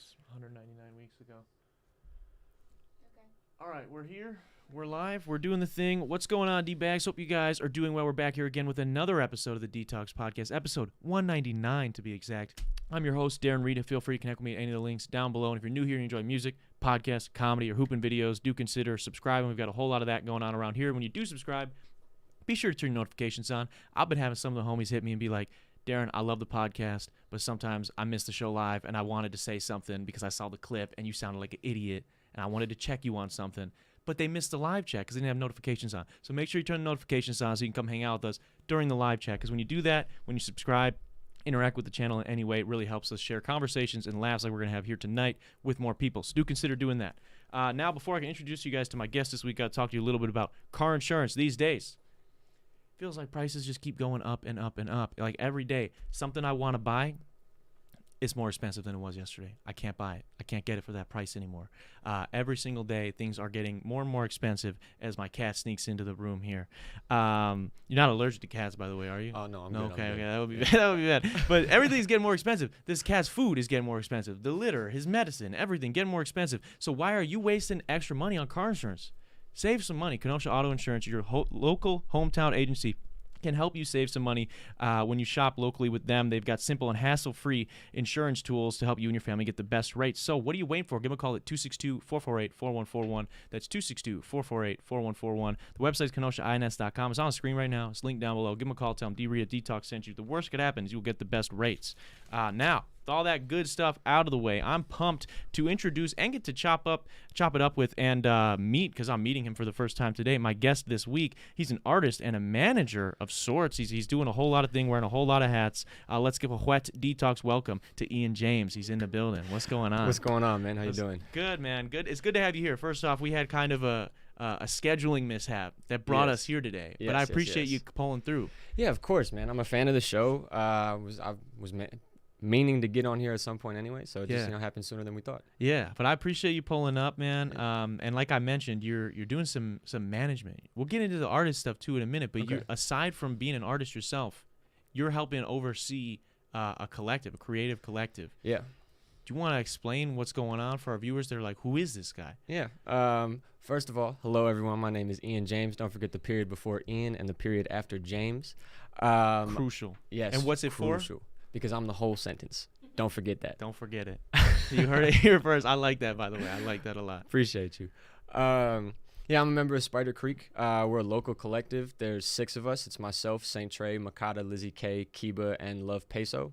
was 199 weeks ago. Okay. All right, we're here. We're live. We're doing the thing. What's going on, D-Bags? Hope you guys are doing well. We're back here again with another episode of the Dtalks podcast, episode 199 to be exact. I'm your host, Darren, Rita. Feel free to connect with me at any of the links down below. And if you're new here and you enjoy music, podcasts, comedy, or hooping videos, do consider subscribing. We've got a whole lot of that going on around here. When you do subscribe, be sure to turn your notifications on. I've been having some of the homies hit me and be like, Darren, I love the podcast, but sometimes I miss the show live, and I wanted to say something because I saw the clip, and you sounded like an idiot, and I wanted to check you on something. But they missed the live chat because they didn't have notifications on. So make sure you turn the notifications on so you can come hang out with us during the live chat. Because when you do that, when you subscribe, interact with the channel in any way, it really helps us share conversations and laughs like we're going to have here tonight with more people. So do consider doing that. Now, before I can introduce you guys to my guest this week, I'll talk to you a little bit about car insurance these days. Feels like prices just keep going up and up and up. Like every day, something I want to buy, it's more expensive than it was yesterday. I can't buy it. I can't get it for that price anymore. Every single day, things are getting more and more expensive as my cat sneaks into the room here. You're not allergic to cats, by the way, are you? Oh, no, I'm no, good. okay, I'm okay, good. that would be bad. That would be bad. But everything's getting more expensive. This cat's food is getting more expensive. The litter, his medicine, everything getting more expensive. So why are you wasting extra money on car insurance? Save some money. Kenosha Auto Insurance, your local hometown agency, can help you save some money when you shop locally with them. They've got simple and hassle-free insurance tools to help you and your family get the best rates. So what are you waiting for? Give them a call at 262-448-4141. That's 262-448-4141. The website's KenoshaINS.com. It's on the screen right now. It's linked down below. Give them a call. Tell them D-Rita Dtalks sent you. The worst that could happen is you'll get the best rates. Now, with all that good stuff out of the way, I'm pumped to introduce and get to chop it up with and meet, because I'm meeting him for the first time today, my guest this week. He's an artist and a manager of sorts. He's doing a whole lot of things, wearing a whole lot of hats. Let's give a wet Dtalks welcome to Ian James. He's in the building. What's going on? What's going on, man? How you doing? Good, man. Good. It's good to have you here. First off, we had kind of a scheduling mishap that brought us here today, but I appreciate you pulling through. Yeah, of course, man. I'm a fan of the show. I was meaning to get on here at some point anyway, so it just happened sooner than we thought. Yeah, but I appreciate you pulling up, man. And like I mentioned, you're doing some management. We'll get into the artist stuff too in a minute, but you, aside from being an artist yourself, you're helping oversee a collective, a creative collective. Yeah. Do you want to explain what's going on for our viewers? They're like, who is this guy? Yeah. First of all, hello everyone. My name is Ian James. Don't forget the period before Ian and the period after James. Crucial. Yes. And what's it crucial. For? Because I'm the whole sentence. Don't forget that. Don't forget it. You heard it here first. I like that, by the way. I like that a lot. Appreciate you. Yeah, I'm a member of Spider Creek. We're a local collective. There's 6 of us. It's myself, St. Trey, Makata, Lizzie K, Kiba, and Love Peso.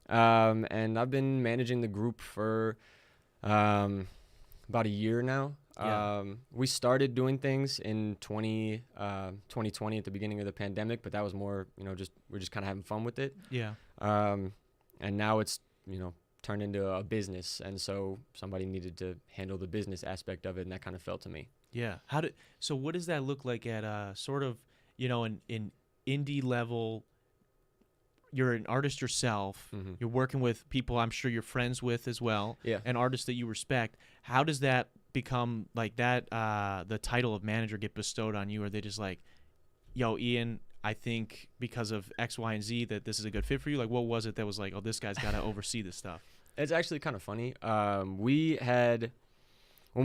And I've been managing the group for about a year now. Yeah. We started doing things in 2020 at the beginning of the pandemic, but that was more, we're just kind of having fun with it. Yeah. And now it's, turned into a business, and so somebody needed to handle the business aspect of it, and that kind of fell to me. Yeah. So what does that look like at sort of, an indie level? You're an artist yourself. Mm-hmm. You're working with people I'm sure you're friends with as well. Yeah. And artists that you respect. How does that become like that? The title of manager get bestowed on you? Or are they just like, yo, Ian, I think because of X, Y, and Z that this is a good fit for you? Like, what was it that was like, oh, this guy's got to oversee this stuff? It's actually kind of funny. When we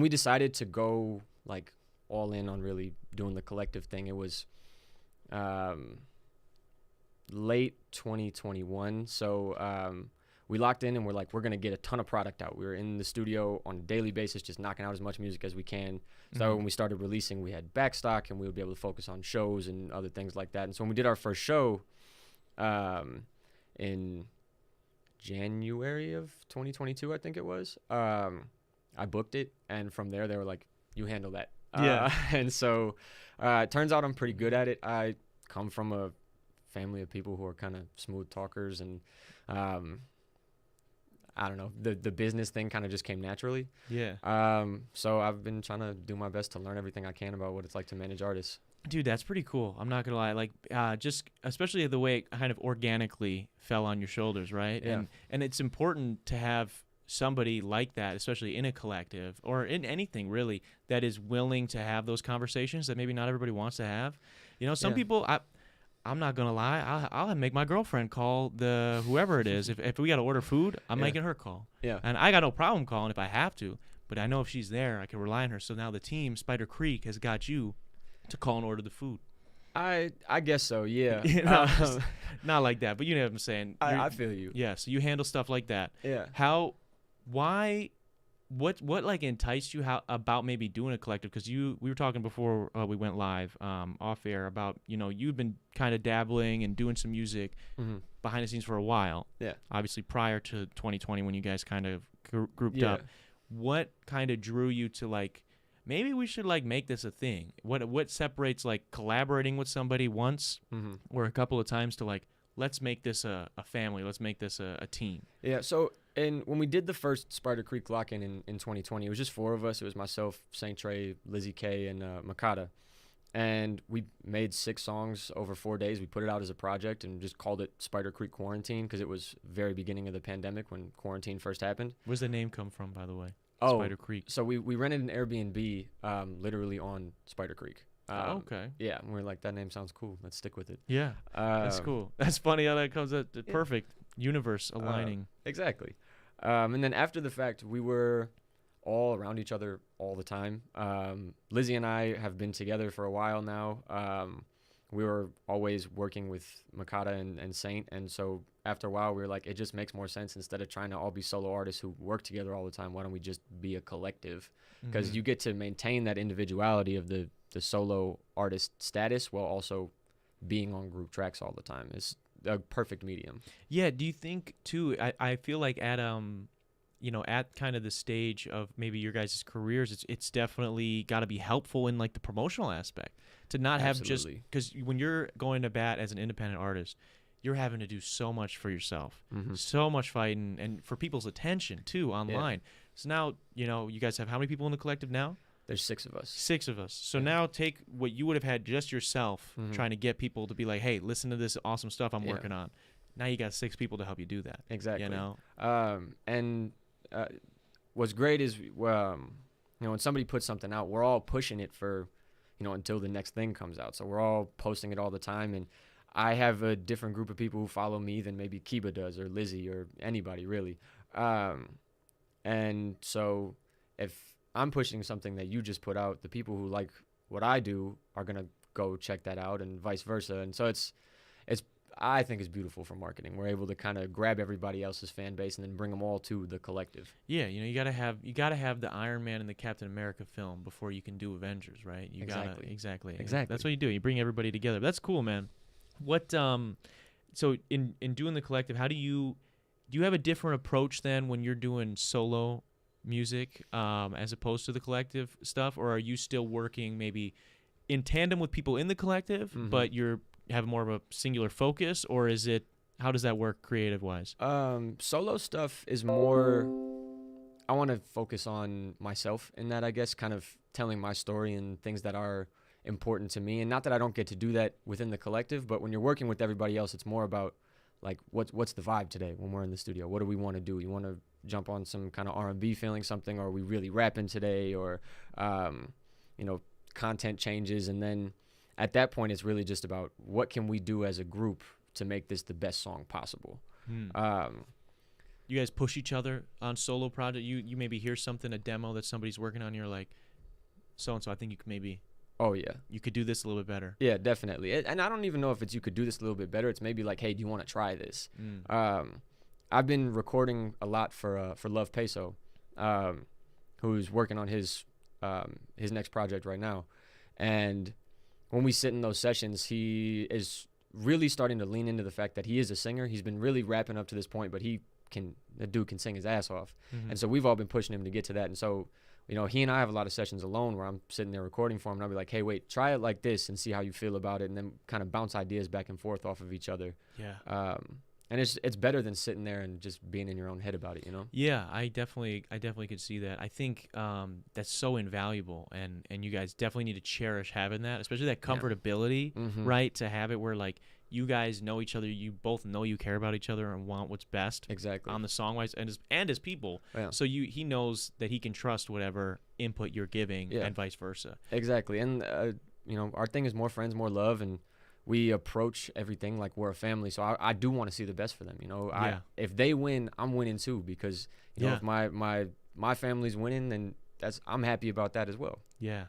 decided to go like all in on really doing the collective thing, it was late 2021. So we locked in and we're like, we're going to get a ton of product out. We were in the studio on a daily basis, just knocking out as much music as we can. So when we started releasing, we had backstock and we would be able to focus on shows and other things like that. And so when we did our first show in January of 2022, I think it was, I booked it. And from there, they were like, you handle that. Yeah. And so it turns out I'm pretty good at it. I come from a family of people who are kind of smooth talkers, and I don't know, the business thing kind of just came naturally. Yeah. So I've been trying to do my best to learn everything I can about what it's like to manage artists. Dude, that's pretty cool. I'm not gonna lie. Like, just especially the way it kind of organically fell on your shoulders, right? Yeah. And it's important to have somebody like that, especially in a collective or in anything really, that is willing to have those conversations that maybe not everybody wants to have. Some people, I'm not gonna lie. I'll make my girlfriend call the whoever it is. If we gotta order food, I'm making her call. Yeah. And I got no problem calling if I have to. But I know if she's there, I can rely on her. So now the team, Spider Creek, has got you to call and order the food. I guess so. Yeah. Not like that, but you know what I'm saying. I feel you. Yeah. So you handle stuff like that. Yeah. Why? What like enticed you about maybe doing a collective? Because we were talking before we went live off air about you've been kind of dabbling and doing some music behind the scenes for a while. Yeah. Obviously prior to 2020 when you guys kind of grouped up. What kind of drew you to like maybe we should like make this a thing? What separates like collaborating with somebody once or a couple of times to like let's make this a family, let's make this a team? Yeah. So. And when we did the first Spider Creek lock-in in 2020, it was just 4 of us. It was myself, St. Trey, Lizzie K, and Makata. And we made 6 songs over 4 days. We put it out as a project and just called it Spider Creek Quarantine because it was very beginning of the pandemic when quarantine first happened. Where's the name come from, by the way? Oh, Spider Creek. So we rented an Airbnb literally on Spider Creek. Okay. Yeah, and we're like, that name sounds cool. Let's stick with it. Yeah, that's cool. That's funny how that comes out. Perfect universe aligning. Exactly. And then after the fact, we were all around each other all the time. Lizzie and I have been together for a while now. We were always working with Makata and Saint. And so after a while, we were like, it just makes more sense instead of trying to all be solo artists who work together all the time. Why don't we just be a collective? Because you get to maintain that individuality of the solo artist status while also being on group tracks all the time. It's a perfect medium. Yeah. Do you think too? I feel like at at kind of the stage of maybe your guys' careers, it's definitely got to be helpful in like the promotional aspect to not have just because when you're going to bat as an independent artist, you're having to do so much for yourself, so much fighting and for people's attention too online. Yeah. So now you guys have how many people in the collective now? There's 6 of us. 6 of us. So now take what you would have had just yourself trying to get people to be like, hey, listen to this awesome stuff I'm working on. Now you got 6 people to help you do that. Exactly. And what's great is, when somebody puts something out, we're all pushing it for, until the next thing comes out. So we're all posting it all the time. And I have a different group of people who follow me than maybe Kiba does or Lizzie or anybody really. And so if I'm pushing something that you just put out, the people who like what I do are going to go check that out and vice versa. And so I think it's beautiful for marketing. We're able to kind of grab everybody else's fan base and then bring them all to the collective. Yeah, you gotta have the Iron Man and the Captain America film before you can do Avengers, right? Exactly. That's what you do. You bring everybody together. That's cool, man. What so in doing the collective, how do you have a different approach then when you're doing solo music as opposed to the collective stuff, or are you still working maybe in tandem with people in the collective, but you're have more of a singular focus, or is it, how does that work creative wise? Solo stuff is more, I want to focus on myself in that, I guess, kind of telling my story and things that are important to me. And not that I don't get to do that within the collective, but when you're working with everybody else, it's more about like, what's the vibe today when we're in the studio? What do we want to do? You want to jump on some kind of R&B feeling something, or are we really rapping today? Or, content changes. And then at that point, it's really just about what can we do as a group to make this the best song possible. You guys push each other on solo project. You maybe hear something, a demo that somebody's working on, you're like, so-and-so, I think you could maybe... Oh, yeah. You could do this a little bit better. Yeah, definitely. And I don't even know if it's you could do this a little bit better. It's maybe like, hey, do you want to try this? I've been recording a lot for Love Peso, who's working on his next project right now. And when we sit in those sessions, he is really starting to lean into the fact that he is a singer. He's been really rapping up to this point, but the dude can sing his ass off. And so we've all been pushing him to get to that. And so, he and I have a lot of sessions alone where I'm sitting there recording for him, and I'll be like, hey, wait, try it like this and see how you feel about it, and then kind of bounce ideas back and forth off of each other. Yeah. And it's better than sitting there and just being in your own head about it, Yeah, I definitely could see that. I think that's so invaluable, and you guys definitely need to cherish having that, especially that comfortability, right? To have it where like you guys know each other, you both know you care about each other and want what's best on the song wise and as people. Yeah. So he knows that he can trust whatever input you're giving and vice versa. Exactly. And our thing is more friends, more love, and we approach everything like we're a family. So I do want to see the best for them. You know, if they win, I'm winning too, because you know, if my family's winning, then I'm happy about that as well. Yeah.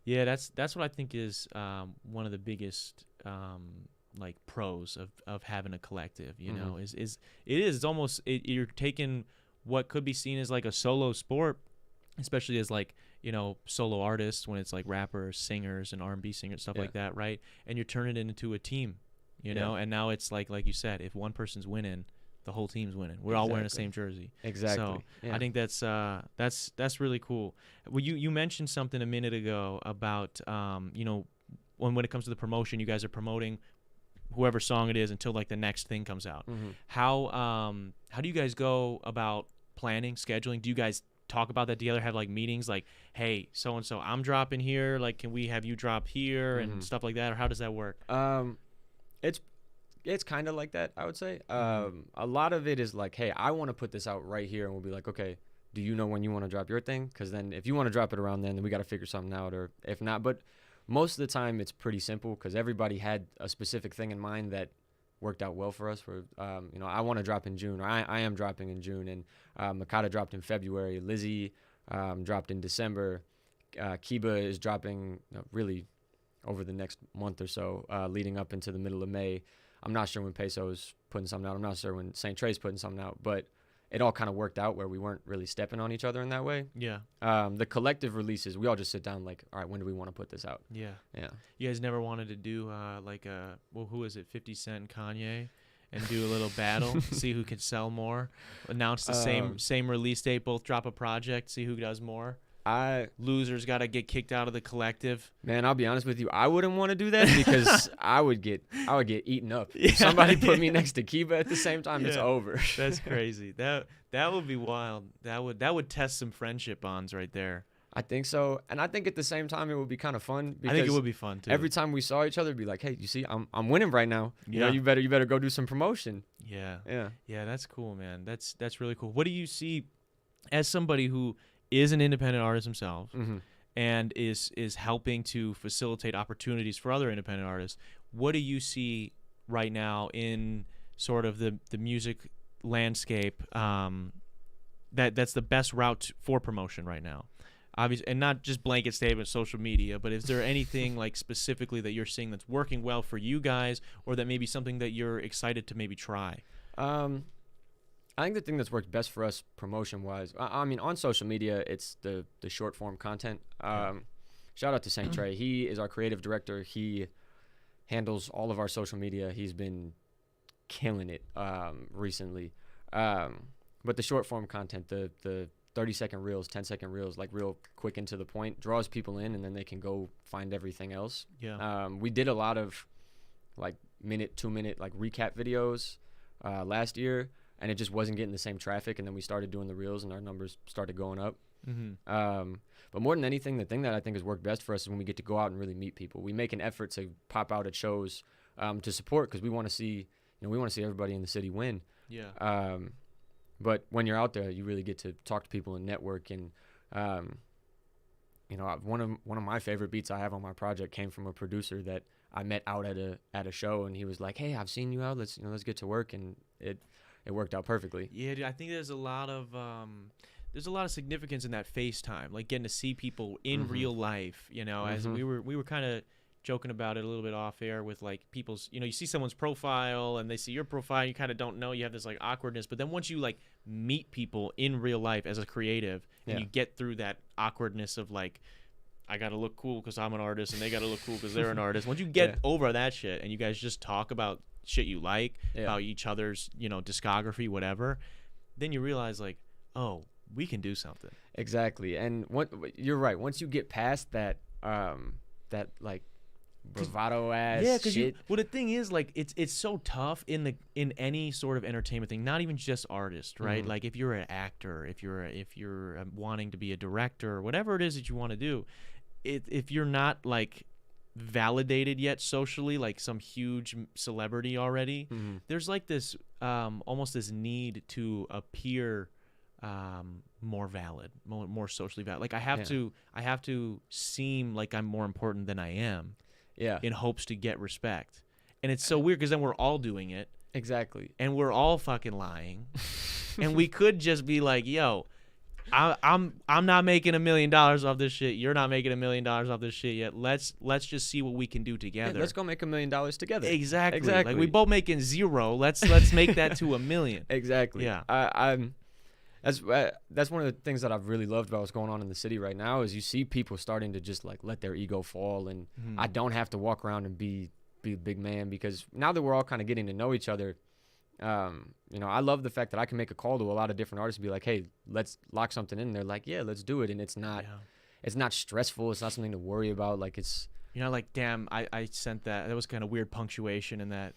That's what I think is one of the biggest like pros of having a collective. You know, it's almost you're taking what could be seen as like a solo sport, especially as like, you know, solo artists, when it's like rappers, singers, and R&B singers, stuff like that, right? And you're turning it into a team, you know. And now it's like you said, if one person's winning, the whole team's winning. We're all wearing the same jersey. Exactly. So I think that's really cool. Well, you mentioned something a minute ago about you know, when it comes to the promotion, you guys are promoting whoever song it is until like the next thing comes out. How do you guys go about planning, scheduling? Do you guys talk about that together, have like meetings like, hey, so and so, I'm dropping here, like can we have you drop here and stuff like that, or how does that work? It's kind of like that, I would say. A lot of it is like, hey, I want to put this out right here, and we'll be like, okay, do you know when you want to drop your thing? Because then if you want to drop it around then we got to figure something out, or if not. But most of the time it's pretty simple, because everybody had a specific thing in mind that worked out well for us. For you know, I want to drop in June, or I am dropping in June, and Makata dropped in February, Lizzie dropped in December, Kiba is dropping really over the next month or so, leading up into the middle of May. I'm not sure when Peso's putting something out. I'm not sure when St. Trey's putting something out, but it all kind of worked out where we weren't really stepping on each other in that way. Yeah. The collective releases, we all just sit down like, all right, when do we want to put this out? Yeah. Yeah. You guys never wanted to do like who is it, 50 Cent and Kanye, and do a little battle, see who can sell more, announce the same release date, both drop a project, see who does more? Losers got to get kicked out of the collective. Man, I'll be honest with you, I wouldn't want to do that, because I would get eaten up. If somebody put me next to Kiba at the same time, it's over. That's crazy. That would be wild. That would test some friendship bonds right there. I think so, and I think at the same time it would be kind of fun. I think it would be fun too. Every time we saw each other, it'd be like, "Hey, you see, I'm winning right now. You know, you better go do some promotion." Yeah. That's cool, man. That's really cool. What do you see as somebody who is an independent artist himself and is helping to facilitate opportunities for other independent artists? What do you see right now in sort of the music landscape that's the best route for promotion right now? Obviously, and not just blanket statement social media, but is there anything like specifically that you're seeing that's working well for you guys, or that maybe something that you're excited to maybe try? I think the thing that's worked best for us promotion-wise, I mean, on social media, it's the short-form content. Shout out to St. Trey. He is our creative director. He handles all of our social media. He's been killing it recently. But the short-form content, the 30-second reels, 10-second reels, like real quick and to the point, draws people in, and then they can go find everything else. Yeah. We did a lot of like minute, 2-minute like recap videos last year, and it just wasn't getting the same traffic. And then we started doing the reels, and our numbers started going up. But more than anything, the thing that I think has worked best for us is when we get to go out and really meet people. We make an effort to pop out at shows to support, because we want to see, everybody in the city win. Yeah. But when you're out there, you really get to talk to people and network. And one of my favorite beats I have on my project came from a producer that I met out at a show, and he was like, "Hey, I've seen you out. Let's get to work," and it worked out perfectly. Yeah, dude, I think there's a lot of significance in that FaceTime, like getting to see people in real life. As we were kind of joking about it a little bit off air with like people's, you see someone's profile and they see your profile, you kind of don't know, you have this like awkwardness, but then once you like meet people in real life as a creative, and you get through that awkwardness of like, I gotta look cool because I'm an artist and they gotta look cool because they're an artist. Once you get over that shit and you guys just talk about shit you like, about each other's, discography, whatever, then you realize like, oh, we can do something. Exactly. And you're right. Once you get past that like bravado ass shit. The thing is, like, it's so tough in any sort of entertainment thing, not even just artist, right? Like if you're an actor, if you're wanting to be a director, or whatever it is that you want to do, if you're not like validated yet socially, like some huge celebrity already, there's like this almost this need to appear more valid, more socially valid. Like I have to seem like I'm more important than I am. Yeah. In hopes to get respect. And it's so weird because then we're all doing it. Exactly. And we're all fucking lying. And we could just be like, yo, I'm not making $1 million off this shit. You're not making $1 million off this shit yet. Let's just see what we can do together. Yeah, let's go make $1 million together. Exactly. Like we both making 0. Let's make that to $1 million. Exactly. Yeah. That's one of the things that I've really loved about what's going on in the city right now is you see people starting to just like let their ego fall, and I don't have to walk around and be a big man, because now that we're all kind of getting to know each other, I love the fact that I can make a call to a lot of different artists and be like, hey, let's lock something in. They're like, yeah, let's do it. And it's not stressful. It's not something to worry about. Like it's, like, damn, I sent that. That was kind of weird punctuation in that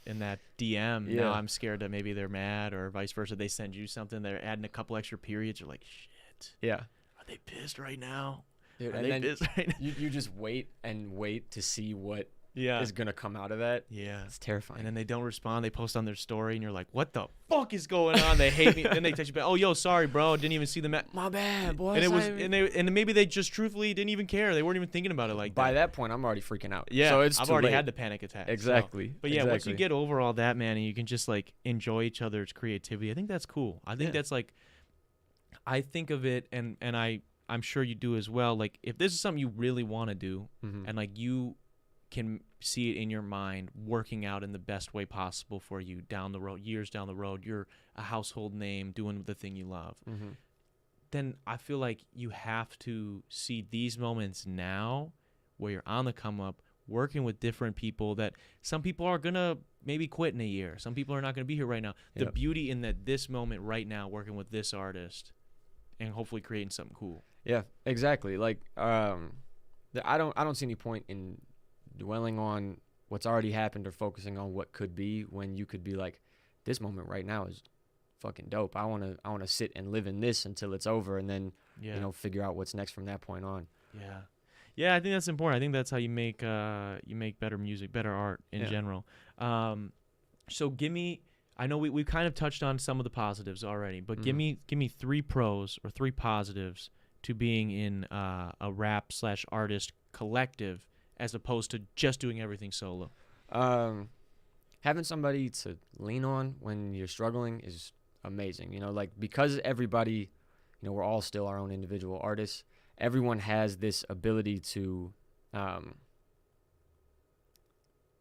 DM. Yeah. Now I'm scared that maybe they're mad, or vice versa. They send you something, they're adding a couple extra periods. You're like, shit. Yeah. Are they pissed right now? Dude, Are and they then pissed right now? you just wait to see what is going to come out of that. Yeah. It's terrifying. And then they don't respond. They post on their story, and you're like, what the fuck is going on? They hate me. Then they text you back, oh, yo, sorry, bro. Didn't even see the My bad, boy. And it was, and maybe they just truthfully didn't even care. They weren't even thinking about it like that. By that point, I'm already freaking out. Yeah. So I've already had the panic attack. Exactly. So. But yeah, once you get over all that, man, and you can just like enjoy each other's creativity, I think that's cool. I think that's like, I think of it, and I'm sure you do as well. Like, if this is something you really want to do, and like you can see it in your mind working out in the best way possible for you down the road, years down the road, you're a household name doing the thing you love, then I feel like you have to see these moments now where you're on the come up, working with different people that some people are going to maybe quit in a year. Some people are not going to be here right now. The beauty in that this moment right now, working with this artist and hopefully creating something cool. Yeah, exactly. Like, I don't see any point in dwelling on what's already happened or focusing on what could be, when you could be like, this moment right now is fucking dope. I want to sit and live in this until it's over, and then figure out what's next from that point on. Yeah, I think that's important. I think that's how you make better music, better art in general. So give me, I know we've kind of touched on some of the positives already, but give me 3 pros or 3 positives to being in a rap/artist collective, as opposed to just doing everything solo. Having somebody to lean on when you're struggling is amazing. Like, because everybody, we're all still our own individual artists. Everyone has this ability to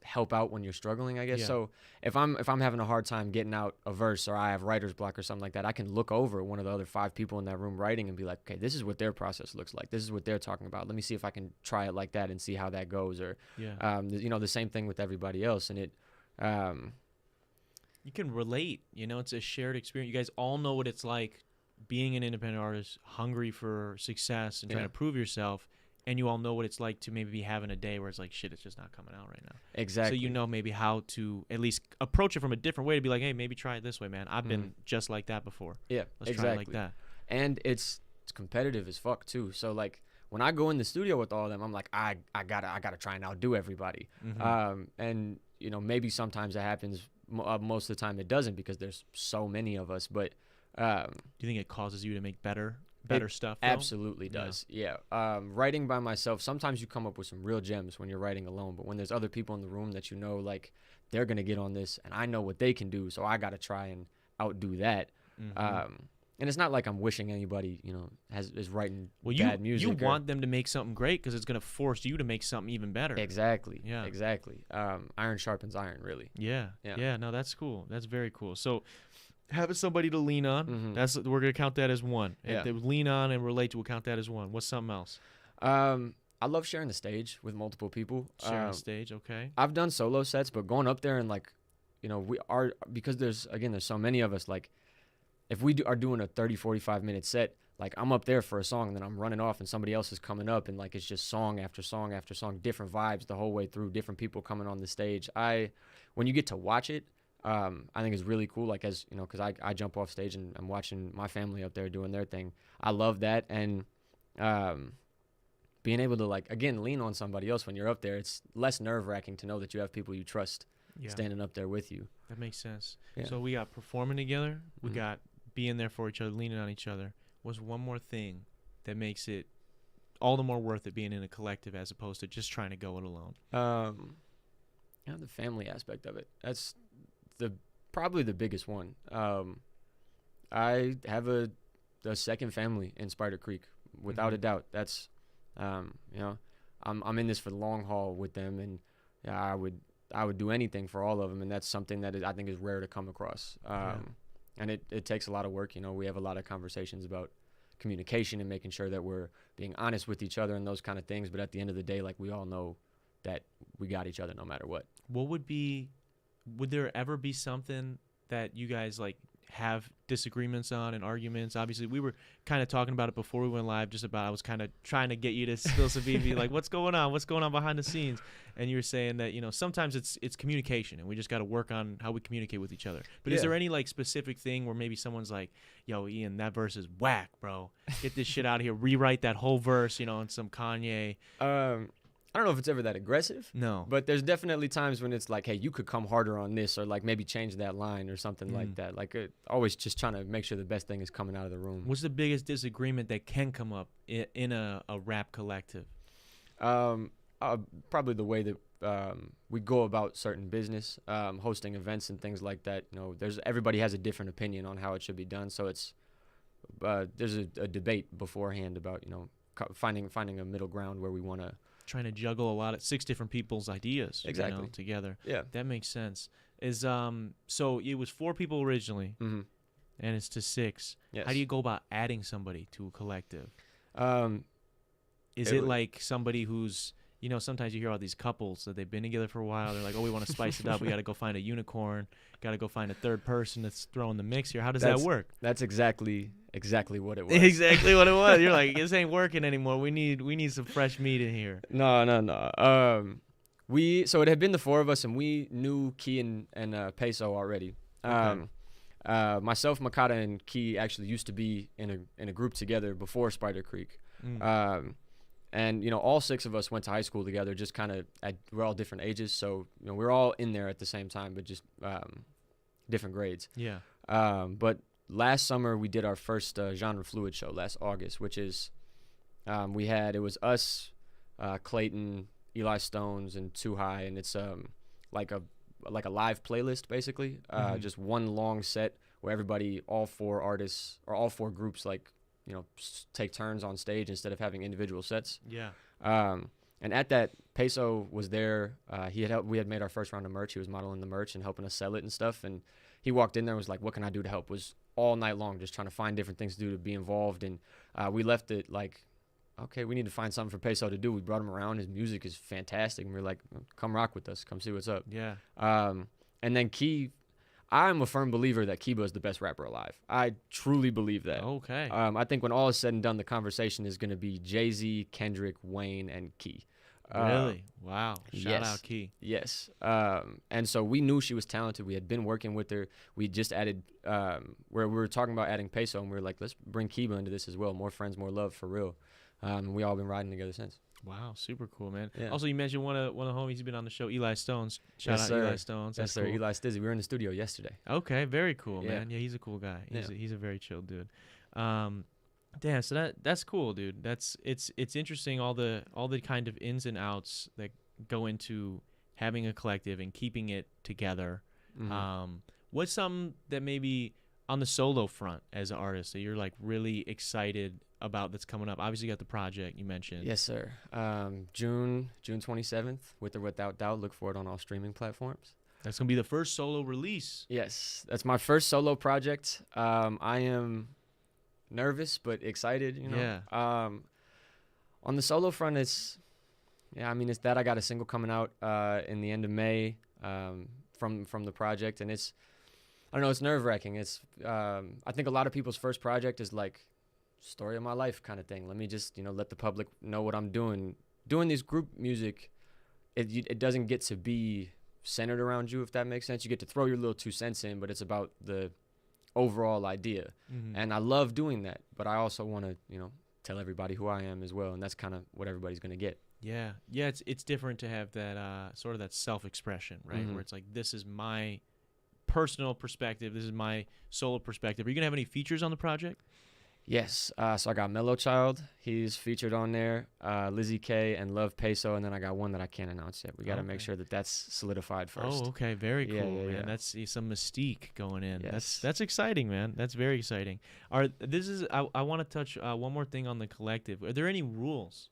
help out when you're struggling, I guess. Yeah. So if I'm having a hard time getting out a verse, or I have writer's block or something like that, I can look over one of the other 5 people in that room writing and be like, okay, this is what their process looks like. This is what they're talking about. Let me see if I can try it like that and see how that goes. Or, the same thing with everybody else. And it, you can relate, it's a shared experience. You guys all know what it's like being an independent artist, hungry for success and trying to prove yourself. And you all know what it's like to maybe be having a day where it's like, shit, it's just not coming out right now. Exactly. So maybe how to at least approach it from a different way, to be like, hey, maybe try it this way, man. I've been just like that before. Yeah, Let's try it like that. And it's competitive as fuck too. So like, when I go in the studio with all of them, I'm like, I gotta try and outdo everybody. And maybe sometimes that happens. Most of the time it doesn't, because there's so many of us. But do you think it causes you to make better stuff, though? Absolutely does. Yeah. Writing by myself, sometimes you come up with some real gems when you're writing alone, but when there's other people in the room that like, they're gonna get on this, and I know what they can do, so I gotta try and outdo that. And it's not like I'm wishing anybody is writing bad music. You want them to make something great, because it's gonna force you to make something even better. Exactly. Iron sharpens iron, really. Yeah. No, that's cool. That's very cool. So having somebody to lean on, we're gonna count that as one. If they lean on and relate to, we'll count that as one. What's something else? I love sharing the stage with multiple people. Sharing the stage, okay. I've done solo sets, but going up there and because there's so many of us, like, if we are doing a 30-45 minute set, like, I'm up there for a song and then I'm running off and somebody else is coming up, and like, it's just song after song after song, different vibes the whole way through, different people coming on the stage. When you get to watch it, I think it's really cool, like, because I jump off stage and I'm watching my family up there doing their thing. I love that. And being able to, like, again, lean on somebody else when you're up there, it's less nerve-wracking to know that you have people you trust standing up there with you. That makes sense. So we got performing together, we got being there for each other, leaning on each other. What's one more thing that makes it all the more worth it being in a collective, as opposed to just trying to go it alone? The family aspect of it. That's probably the biggest one. I have a second family in Spider Creek, without a doubt. That's, you know, I'm in this for the long haul with them, and yeah, I would do anything for all of them, and that's something that I think is rare to come across. And it takes a lot of work. You know, we have a lot of conversations about communication and making sure that we're being honest with each other and those kind of things. But at the end of the day, like, we all know that we got each other no matter what. Would there ever be something that you guys like have disagreements on and arguments? Obviously, we were kind of talking about it before we went live, just about I was kind of trying to get you to spill some beef, like, what's going on behind the scenes? And you were saying that, you know, sometimes it's communication, and we just got to work on how we communicate with each other. But is there any like specific thing where maybe someone's like, yo, Ian, that verse is whack, bro, get this shit out of here, rewrite that whole verse, you know, in some Kanye? I don't know if it's ever that aggressive. No. But there's definitely times when it's like, hey, you could come harder on this, or like maybe change that line or something like that. Like, always just trying to make sure the best thing is coming out of the room. What's the biggest disagreement that can come up in a rap collective? Probably the way that we go about certain business, hosting events and things like that. You know, everybody has a different opinion on how it should be done. So it's there's a debate beforehand about, you know, finding a middle ground where we want to. Trying to juggle 6 different people's ideas, exactly, you know, together. Yeah, that makes sense. So it was 4 people originally, and it's to 6. Yes. How do you go about adding somebody to a collective? Is it it like somebody who's, you know, sometimes you hear about these couples that they've been together for a while. They're like, oh, we want to spice it up. We got to go find a unicorn. Got to go find a third person that's throwing the mix here. How does that work? That's exactly what it was. Exactly what it was. You're like, this ain't working anymore. We need some fresh meat in here. No. So it had been the 4 of us, and we knew Key and Peso already. Okay. Myself, Makata, and Key actually used to be in a group together before Spider Creek. And, you know, all 6 of us went to high school together, just kind of we're all different ages. So, you know, we're all in there at the same time, but just different grades. Yeah. But last summer we did our first Genre Fluid show last August, which is it was us, Clayton, Eli Stones, and Too High, and it's like a live playlist basically, just one long set where everybody, all 4 artists or all 4 groups, like, you know, take turns on stage instead of having individual sets. Yeah. And at that, Peso was there. We had made our first round of merch. He was modeling the merch and helping us sell it and stuff. And he walked in there and was like, what can I do to help? Was all night long just trying to find different things to do to be involved. And we left it like, okay, we need to find something for Peso to do. We brought him around. His music is fantastic. And we were like, come rock with us. Come see what's up. Yeah. And then Key, I'm a firm believer that Kiba is the best rapper alive. I truly believe that. Okay. I think when all is said and done, the conversation is going to be Jay-Z, Kendrick, Wayne, and Key. Really? Wow. Shout yes. out Key. Yes. And so we knew she was talented. We had been working with her. We just added, where we were talking about adding Peso, and we were like, let's bring Kiba into this as well. More friends, more love, for real. We all been riding together since. Wow, super cool, man. Yeah. Also, you mentioned one of the homies who's been on the show, Eli Stones. Shout out sir. Eli Stones. Yes, sir. Cool. Eli Stizzy. We were in the studio yesterday. Okay, very cool, Yeah. man. Yeah, he's a cool guy. He's a very chill dude. Damn, so that's cool, dude. It's interesting, all the kind of ins and outs that go into having a collective and keeping it together. What's something that maybe on the solo front as an artist that you're like really excited about that's coming up? Obviously, you got the project you mentioned. Yes, sir. June 27th, with or without doubt. Look for it on all streaming platforms. That's gonna be the first solo release. Yes, that's my first solo project. I am nervous but excited. You know. Yeah. On the solo front, it's that I got a single coming out in the end of May from the project, and it's nerve-wracking. It's I think a lot of people's first project is like story of my life kind of thing. Let me just, let the public know what I'm doing. Doing this group music, it doesn't get to be centered around you, if that makes sense. You get to throw your little 2 cents in, but it's about the overall idea. And I love doing that, but I also want to, tell everybody who I am as well, and that's kind of what everybody's going to get. Yeah, it's different to have that sort of that self-expression, right? Where it's like, this is my personal perspective, this is my solo perspective. Are you going to have any features on the project? Yes. So I got Mellow Child. He's featured on there. Lizzie K and Love Peso, and then I got one that I can't announce yet. We got to make sure that that's solidified first. Oh, okay, very cool, man. Yeah. That's some mystique going in. Yes. That's exciting, man. That's very exciting. I want to touch one more thing on the collective. Are there any rules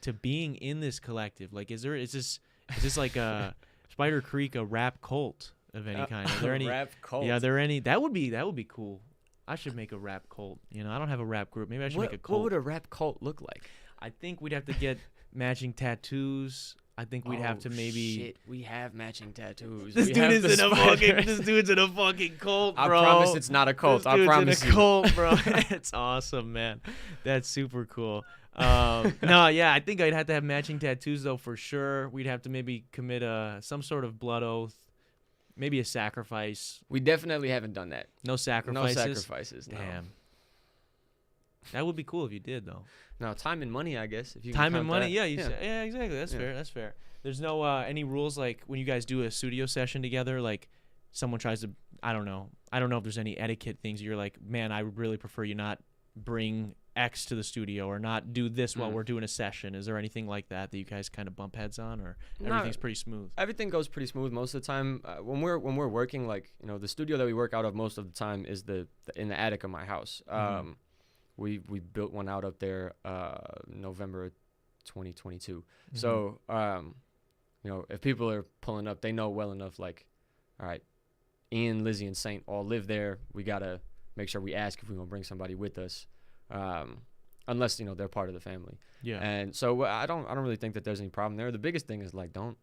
to being in this collective? Like, is this like a Spider Creek a rap cult of any kind? Are there any rap cult? Yeah, are there any? That would be cool. I should make a rap cult. You know, I don't have a rap group. Maybe I should make a cult. What would a rap cult look like? I think we'd have to get matching tattoos. I think we'd have to maybe. Shit, we have matching tattoos. This dude's in a fucking cult, bro. I promise it's not a cult. This dude's I promise in a cult, bro. It's awesome, man. That's super cool. No, yeah, I think I'd have to have matching tattoos though for sure. We'd have to maybe commit some sort of blood oath. Maybe a sacrifice. We definitely haven't done that. No sacrifices? No sacrifices, no. Damn. That would be cool if you did, though. No, time and money, I guess. If you time can and money, that. yeah, exactly. That's fair. That's fair. There's no any rules like when you guys do a studio session together, like someone tries to, I don't know if there's any etiquette things you're like, man, I would really prefer you not bring X to the studio or not do this while we're doing a session. Is there anything like that you guys kind of bump heads on, or everything's pretty smooth? Everything goes pretty smooth most of the time. When we're working, like, you know, the studio that we work out of most of the time is in the attic of my house. We built one out up there November 2022. So you know, if people are pulling up, they know well enough, like, all right, Ian, Lizzie, and Saint all live there. We gotta make sure we ask if we're gonna bring somebody with us. Unless, you know, they're part of the family. Yeah. And so I don't really think that there's any problem there. The biggest thing is, like, don't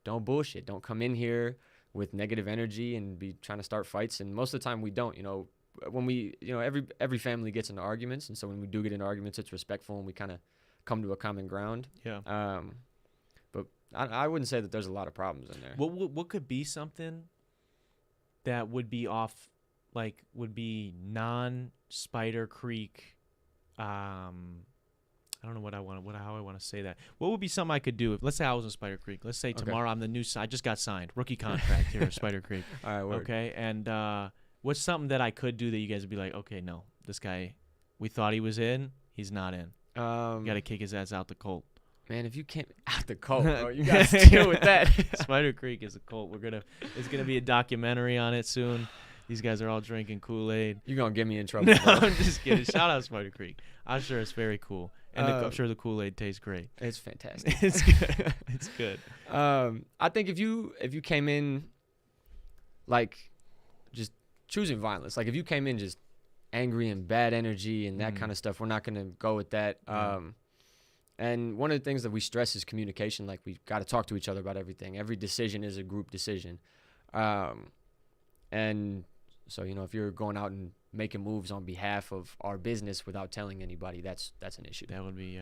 bullshit. Don't come in here with negative energy and be trying to start fights. And most of the time we don't, you know, when we, you know, every family gets into arguments. And so when we do get into arguments, it's respectful and we kind of come to a common ground. Yeah. But I wouldn't say that there's a lot of problems in there. What could be something that would be off, like, would be non-Spider Creek? I don't know how I want to say that. What would be something I could do if, let's say I was in Spider Creek. Let's say tomorrow I'm the new. I just got signed, rookie contract here at Spider Creek. All right. Word. Okay. And what's something that I could do that you guys would be like, okay, no, this guy, we thought he was in, he's not in. You got to kick his ass out the cult. Man, if you can't out the cult, bro, you got to deal with that. Spider Creek is a cult. It's gonna be a documentary on it soon. These guys are all drinking Kool-Aid. You're going to get me in trouble. No, I'm just kidding. Shout out Spider Creek. I'm sure it's very cool. And I'm sure the Kool-Aid tastes great. It's fantastic. It's good. It's good. I think if you came in, like, just choosing violence, like if you came in just angry and bad energy and that kind of stuff, we're not going to go with that. And one of the things that we stress is communication. Like, we got to talk to each other about everything. Every decision is a group decision. And so, you know, if you're going out and making moves on behalf of our business without telling anybody, that's an issue. That would be,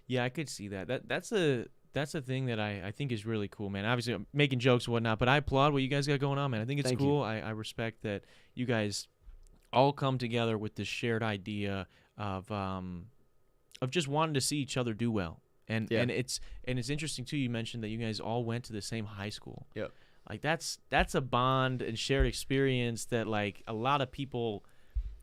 yeah, I could see that. That's a thing that I think is really cool, man. Obviously, I'm making jokes and whatnot, but I applaud what you guys got going on, man. I think it's cool. I respect that you guys all come together with this shared idea of just wanting to see each other do well. And it's interesting too. You mentioned that you guys all went to the same high school. Yep. Like, that's a bond and shared experience that, like, a lot of people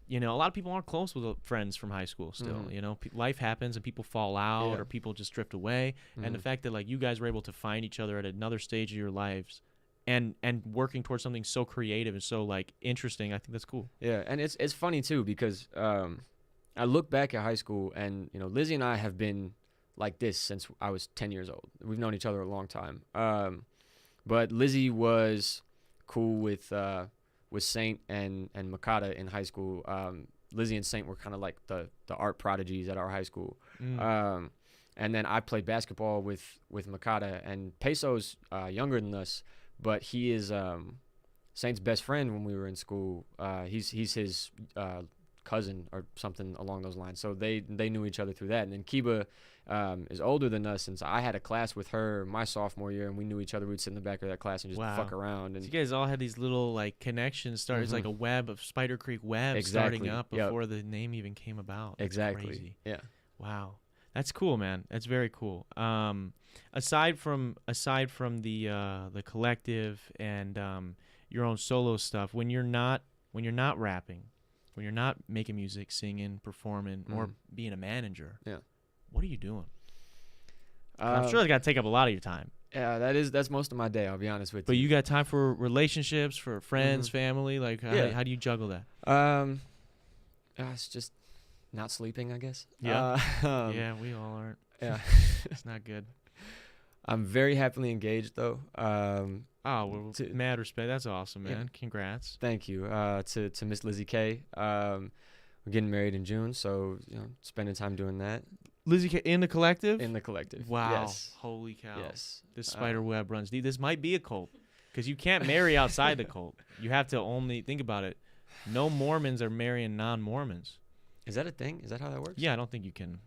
aren't close with friends from high school still. You know, life happens and people fall out or people just drift away. And the fact that, like, you guys were able to find each other at another stage of your lives and working towards something so creative and so, like, interesting, I think that's cool. Yeah, and it's funny too because I look back at high school and, you know, Lizzie and I have been like this since I was 10 years old. We've known each other a long time. But Lizzie was cool with Saint and Makata in high school. Lizzie and Saint were kind of like the art prodigies at our high school. And then I played basketball with Makata, and Peso's younger than us, but he is Saint's best friend when we were in school. He's his cousin or something along those lines. So they knew each other through that. And then Kiba is older than us, and so I had a class with her my sophomore year, and we knew each other. We'd sit in the back of that class and just fuck around. And so you guys all had these little, like, connections started. It's like a web of Spider Creek web starting up before the name even came about. That's crazy. Yeah. Wow. That's cool, man. That's very cool. Aside from the collective and your own solo stuff, when you're not rapping, when you're not making music, singing, performing, or being a manager, what are you doing? I'm sure it's got to take up a lot of your time. Yeah, that's most of my day, I'll be honest with you. But you got time for relationships, for friends, family? Like, how do you juggle that? It's just not sleeping, I guess. Yeah. Yeah, we all aren't. Yeah. It's not good. I'm very happily engaged, though. Well, mad respect. That's awesome, man. Yeah. Congrats. Thank you. To Miss Lizzie K. We're getting married in June, so spending time doing that. Lizzie K in the collective? In the collective. Wow. Yes. Holy cow. Yes. This spider web runs deep. This might be a cult because you can't marry outside the cult. You have to only think about it. No Mormons are marrying non-Mormons. Is that a thing? Is that how that works? Yeah, I don't think you can.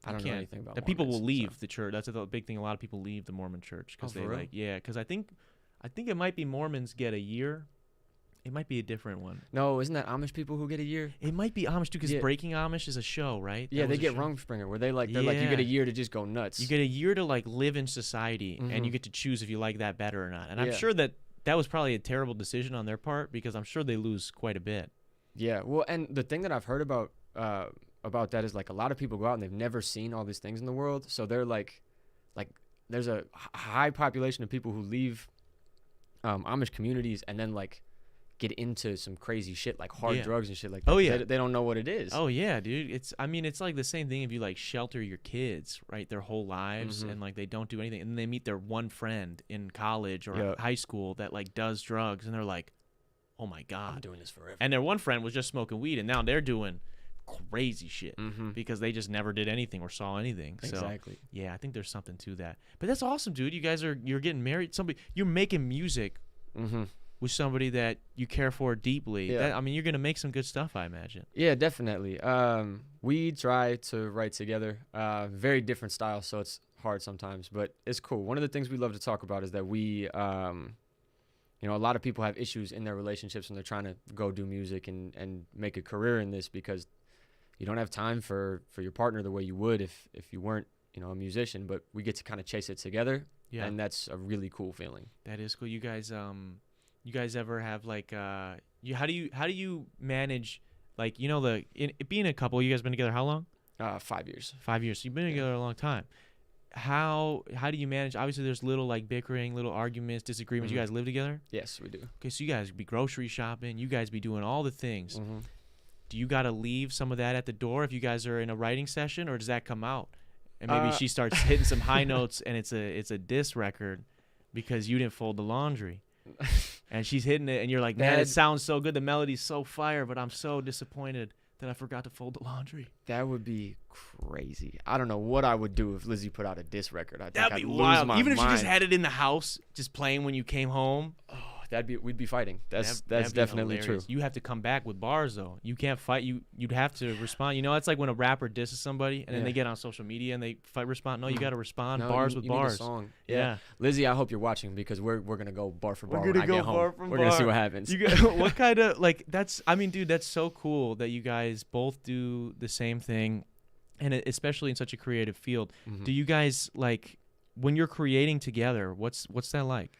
I don't know anything about Mormons. People will leave the church. That's a big thing. A lot of people leave the Mormon church because because I think it might be Mormons get a year. It might be a different one. No, isn't that Amish people who get a year? It might be Amish too, because Breaking Amish is a show, right? Yeah, they get Rumspringer, where they're like you get a year to just go nuts. You get a year to like live in society, and you get to choose if you like that better or not. And I'm sure that was probably a terrible decision on their part, because I'm sure they lose quite a bit. Yeah, well, and the thing that I've heard about that is like a lot of people go out and they've never seen all these things in the world, so they're like there's a high population of people who leave Amish communities and then like get into some crazy shit like hard drugs and shit like that. Oh yeah, they don't know what it is. Oh yeah, dude. It's like the same thing if you like shelter your kids, right, their whole lives, and like they don't do anything, and then they meet their one friend in college or high school that like does drugs, and they're like, oh my god, I'm doing this forever. And their one friend was just smoking weed, and now they're doing crazy shit because they just never did anything or saw anything. Exactly. So yeah, I think there's something to that. But that's awesome, dude. You're getting married. You're making music with somebody that you care for deeply. Yeah. You're gonna make some good stuff, I imagine. Yeah, definitely. We try to write together. Very different styles, so it's hard sometimes, but it's cool. One of the things we love to talk about is that we, a lot of people have issues in their relationships when they're trying to go do music and make a career in this, because you don't have time for your partner the way you would if you weren't, a musician. But we get to kind of chase it together, and that's a really cool feeling. That is cool. You guys ever have like how do you manage, like, being a couple? You guys been together how long? 5 years. 5 years. So you've been together a long time. How do you manage? Obviously, there's little like bickering, little arguments, disagreements. You guys live together? Yes, we do. Okay, so you guys be grocery shopping. You guys be doing all the things. Do you got to leave some of that at the door if you guys are in a writing session, or does that come out? And maybe she starts hitting some high notes, and it's a diss record because you didn't fold the laundry. And she's hitting it, and you're like, man, it sounds so good. The melody's so fire, but I'm so disappointed that I forgot to fold the laundry. That would be crazy. I don't know what I would do if Lizzie put out a diss record. That'd be wild. Even if she just had it in the house, just playing when you came home. Oh, we'd be fighting. That's definitely true. You have to come back with bars though. You can't fight. You'd have to respond. It's like when a rapper disses somebody and then they get on social media and they respond. No, you got to respond bars with bars. Need a song. Yeah. Lizzie, I hope you're watching, because we're gonna go bar for bar. We're gonna go bar from bar. We're gonna see what happens. What kind of like that's? Dude, that's so cool that you guys both do the same thing, and especially in such a creative field. Do you guys like when you're creating together? What's that like?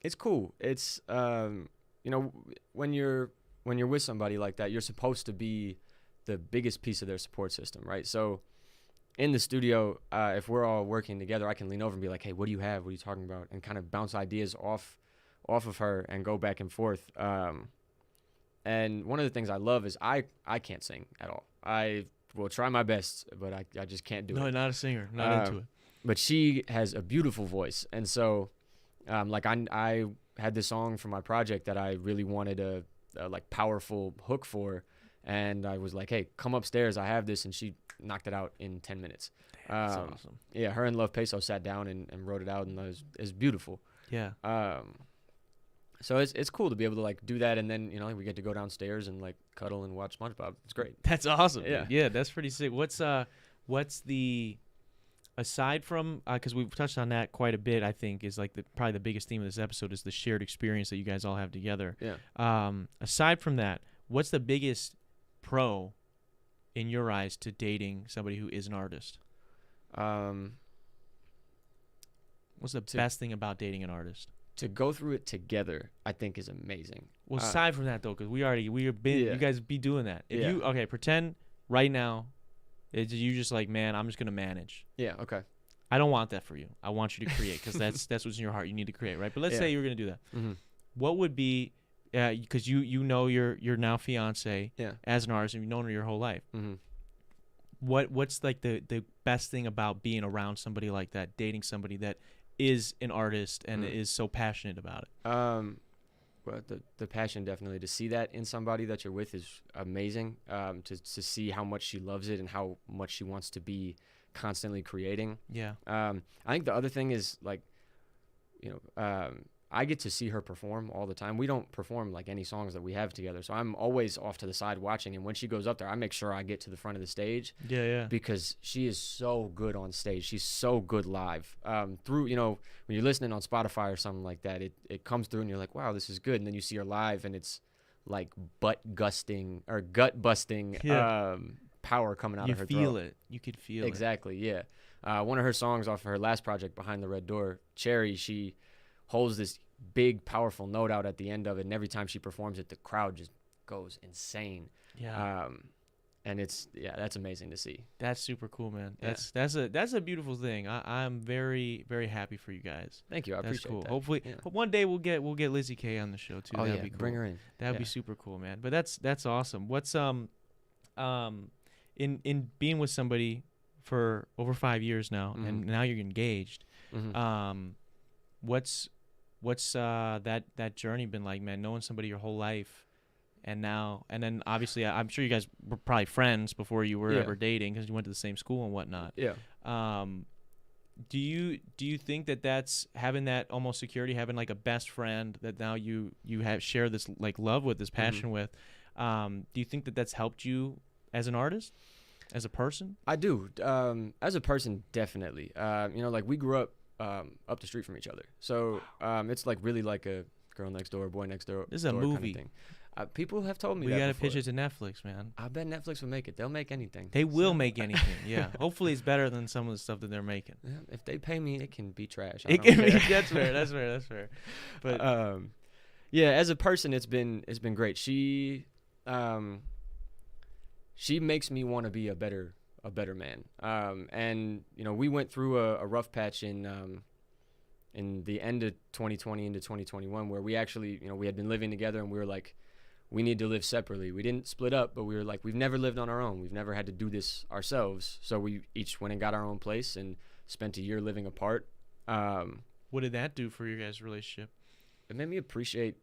It's cool. It's when you're with somebody like that, you're supposed to be the biggest piece of their support system, right? So in the studio, if we're all working together, I can lean over and be like, hey, what do you have? What are you talking about? And kind of bounce ideas off of her and go back and forth. And one of the things I love is I can't sing at all. I will try my best, but I just can't do it. No, not a singer. Not into it. But she has a beautiful voice. And so I had this song for my project that I really wanted a like powerful hook for, and I was like, hey, come upstairs, I have this, and she knocked it out in 10 minutes. That's awesome. Yeah, her and Love Peso sat down and wrote it out, and it was beautiful. Yeah. So it's cool to be able to like do that, and then we get to go downstairs and like cuddle and watch SpongeBob. It's great. That's awesome. Yeah. Yeah, that's pretty sick. What's the aside from, because we've touched on that quite a bit, I think is like probably the biggest theme of this episode is the shared experience that you guys all have together. Yeah. Aside from that, what's the biggest pro in your eyes to dating somebody who is an artist? What's the best thing about dating an artist? to go through it together, I think is amazing. Well, aside from that though, because you guys be doing that. If you pretend right now, you just like, man, I'm just gonna manage. Yeah. Okay. I don't want that for you. I want you to create, because that's what's in your heart. You need to create, right? But let's say you're gonna do that. Mm-hmm. What would be, because you know your now fiance Yeah. as an artist, and you've known her your whole life. Mm-hmm. What's like the best thing about being around somebody like that, dating somebody that is an artist and is so passionate about it? Well, the passion, definitely, to see that in somebody that you're with is amazing. To see how much she loves it and how much she wants to be constantly creating. Yeah. I think the other thing is, like, I get to see her perform all the time. We don't perform like any songs that we have together, so I'm always off to the side watching. And when she goes up there, I make sure I get to the front of the stage. Yeah. Because she is so good on stage. She's so good live. Through, when you're listening on Spotify or something like that, it comes through and you're like, wow, this is good. And then you see her live and it's like gut busting power coming out of her throat. You feel it. You could feel it. Exactly. Yeah. One of her songs off of her last project, Behind the Red Door, Cherry, she holds this big, powerful note out at the end of it, and every time she performs it, the crowd just goes insane. Yeah. And that's amazing to see. That's super cool, man. That's a beautiful thing. I'm very, very happy for you guys. Thank you. I appreciate cool. that. Hopefully, but one day we'll get Lizzie K on the show too. Oh, That'd be cool. Bring her in. That'd be super cool, man. But that's awesome. What's in being with somebody for over 5 years now, and now you're engaged. Mm-hmm. What's that journey been like, man? Knowing somebody your whole life, and then obviously I'm sure you guys were probably friends before you were ever dating, because you went to the same school and whatnot. Yeah. Do you think that's having that almost security, having like a best friend that now you have share this like love with, this passion with? Do you think that's helped you as an artist, as a person? I do. As a person, definitely. Like we grew up the street from each other, so it's like really like a girl next door, boy next door. This is a movie. Kind of thing. People have told me we that gotta before. pitch it to Netflix, man. I bet Netflix will make it. They'll make anything. They will make anything. Yeah. Hopefully it's better than some of the stuff that they're making. Yeah, if they pay me, it can be trash. It can be. That's fair. But as a person, it's been great. She makes me want to be a better man. And we went through a rough patch in the end of 2020 into 2021, where we actually, we had been living together, and we were like, we need to live separately. We didn't split up, but we were like, we've never lived on our own. We've never had to do this ourselves. So we each went and got our own place and spent a year living apart. What did that do for your guys' relationship? It made me appreciate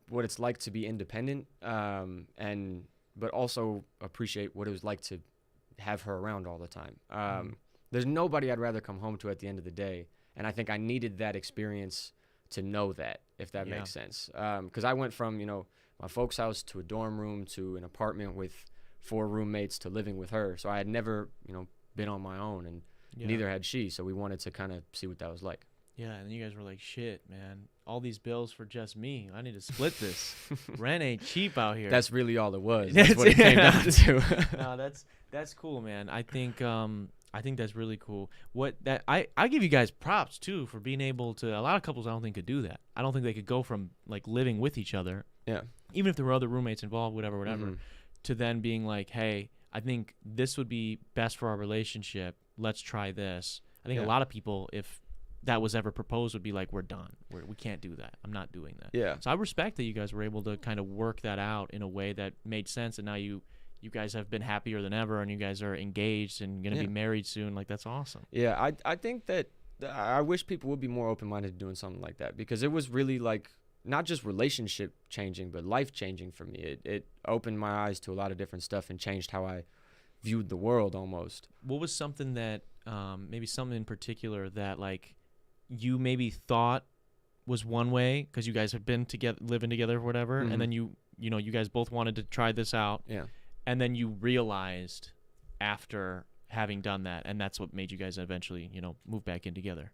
what it's like to be independent, but also appreciate what it was like to have her around all the time. There's nobody I'd rather come home to at the end of the day. And I think I needed that experience to know that, if that makes sense. Because I went from, my folks' house to a dorm room to an apartment with 4 roommates to living with her. So I had never, been on my own, and neither had she. So we wanted to kind of see what that was like. Yeah, and you guys were like, shit, man, all these bills for just me. I need to split this. Rent ain't cheap out here. That's really all it was. That's what it came down to. No, that's cool, man. I think that's really cool. I give you guys props too for being able to. A lot of couples I don't think could do that. I don't think they could go from like living with each other, even if there were other roommates involved, whatever, to then being like, hey, I think this would be best for our relationship. Let's try this. I think a lot of people, if that was ever proposed, would be like, we're done. We can't do that. I'm not doing that. Yeah. So I respect that you guys were able to kind of work that out in a way that made sense, and now you guys have been happier than ever, and you guys are engaged and going to be married soon. Like, that's awesome. Yeah, I think that I wish people would be more open-minded to doing something like that, because it was really like not just relationship changing, but life changing for me. It opened my eyes to a lot of different stuff and changed how I viewed the world almost. What was something that maybe something in particular that like you maybe thought was one way because you guys have been together, living together or whatever, and then you guys both wanted to try this out. Yeah. And then you realized after having done that, and that's what made you guys eventually, move back in together.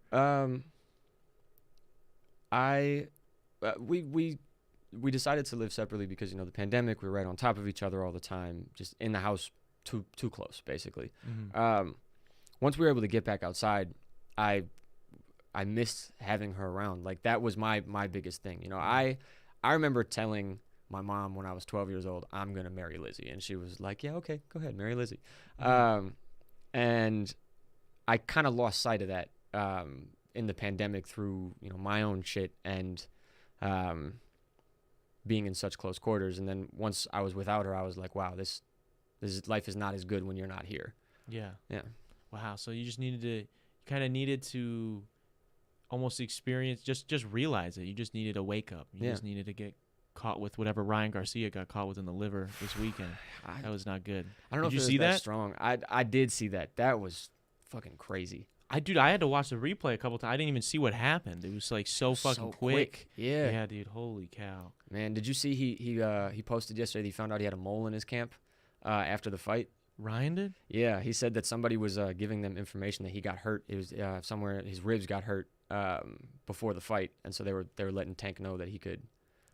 We decided to live separately because the pandemic. We were right on top of each other all the time, just in the house, too close, basically. Once we were able to get back outside, I I missed having her around. Like that was my biggest thing. You know, I remember telling my mom when I was 12 years old, I'm gonna marry Lizzie, and she was like, yeah, okay, go ahead, marry Lizzie. And I kind of lost sight of that in the pandemic through, you know, my own shit and being in such close quarters. And then once I was without her, I was like, wow, this life is not as good when you're not here. Yeah. Yeah. Wow. So you just needed to almost experience, just realize it. You just needed a wake up. You just needed to get caught with whatever Ryan Garcia got caught with in the liver this weekend. That was not good. I don't know if you see that strong. I did see that. That was fucking crazy. I had to watch the replay a couple times. I didn't even see what happened. It was like so fucking quick. Yeah. Yeah, dude. Holy cow. Man, did you see he posted yesterday that he found out he had a mole in his camp after the fight? Ryan did? Yeah, he said that somebody was giving them information that he got hurt. It was somewhere his ribs got hurt before the fight, and so they were letting Tank know that he could.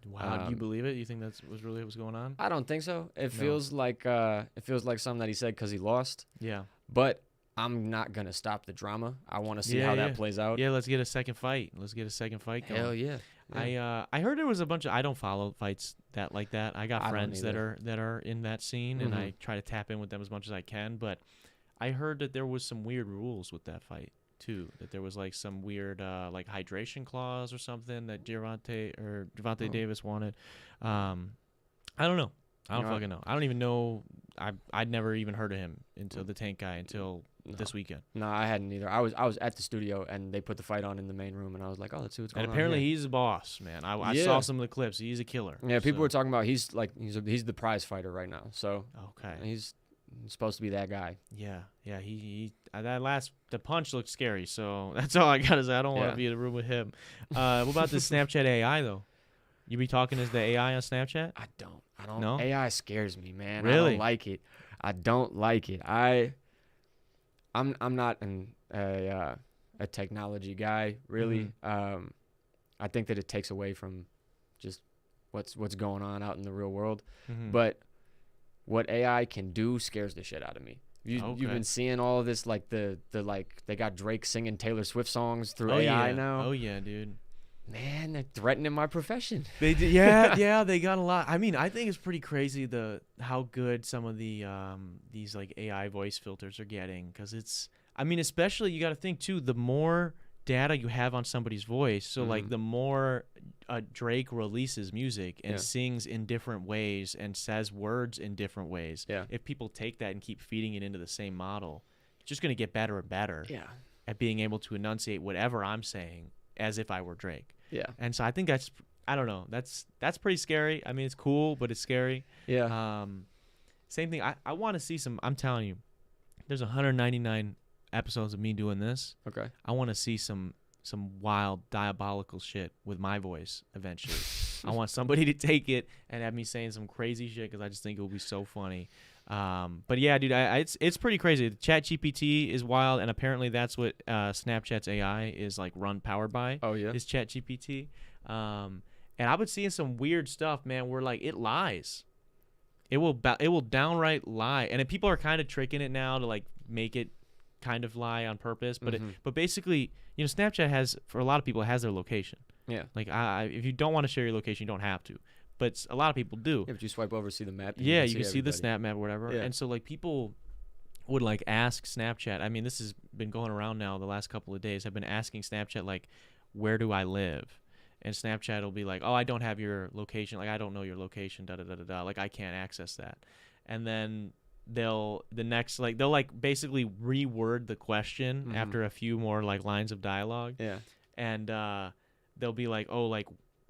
Wow, do you believe it? You think that was really what was going on? I don't think so. It feels like something that he said because he lost. Yeah. But I'm not gonna stop the drama. I want to see how that plays out. Yeah, let's get a second fight. Going. Hell yeah. I heard there was a bunch of, I don't follow fights like that. I got friends that are in that scene, and I try to tap in with them as much as I can. But I heard that there was some weird rules with that fight too. That there was like some weird like hydration clause or something that Gervonta Davis wanted. I don't know. I don't fucking know. I don't even know. I'd never even heard of him until the Tank guy this weekend. No, I hadn't either. I was at the studio and they put the fight on in the main room, and I was like, oh, let's see what's going on. And apparently he's a boss, man. I saw some of the clips. He's a killer. Yeah, people were talking about he's the prize fighter right now. So okay, he's supposed to be that guy. Yeah. The punch looked scary. So that's all I gotta say. I don't want to be in a room with him. What about the Snapchat AI though? You be talking as the AI on Snapchat? I don't. No? AI scares me, man. Really? I don't like it. I don't like it. I'm not a technology guy, really. Mm-hmm. I think that it takes away from just what's going on out in the real world. Mm-hmm. But what AI can do scares the shit out of me. You've been seeing all of this, like the they got Drake singing Taylor Swift songs through AI now. Oh yeah, dude. Man, they're threatening my profession. They did, yeah, they got a lot. I mean, I think it's pretty crazy how good some of the these like AI voice filters are getting, because it's. I mean, especially you got to think too. The more data you have on somebody's voice, so like the more Drake releases music and sings in different ways and says words in different ways. Yeah. If people take that and keep feeding it into the same model, it's just gonna get better and better. Yeah. At being able to enunciate whatever I'm saying as if I were Drake. Yeah. And so I think I don't know. That's pretty scary. I mean, it's cool, but it's scary. Yeah. Same thing. I want to see some. I'm telling you, there's 199 episodes of me doing this. Okay. I want to see some wild diabolical shit with my voice eventually. I want somebody to take it and have me saying some crazy shit, because I just think it will be so funny. But yeah, dude, it's pretty crazy. ChatGPT is wild, and apparently that's what Snapchat's AI is like powered by. Oh yeah. Is ChatGPT. And I've been seeing some weird stuff, man, where like it lies. It will downright lie, and people are kind of tricking it now to like make it kind of lie on purpose. But but basically, you know, Snapchat has, for a lot of people, it has their location. Yeah. Like if you don't want to share your location, you don't have to. But a lot of people do. Yeah, but you swipe over, see the map. Yeah, you can see the Snap map or whatever. Yeah. And so like people would like ask Snapchat. I mean, this has been going around now the last couple of days. Have been asking Snapchat like, where do I live? And Snapchat will be like, oh, I don't have your location. Like, I don't know your location. Da da da da da. Like, I can't access that. And then they'll basically reword the question after a few more like lines of dialogue. Yeah. And they'll be like, oh, like,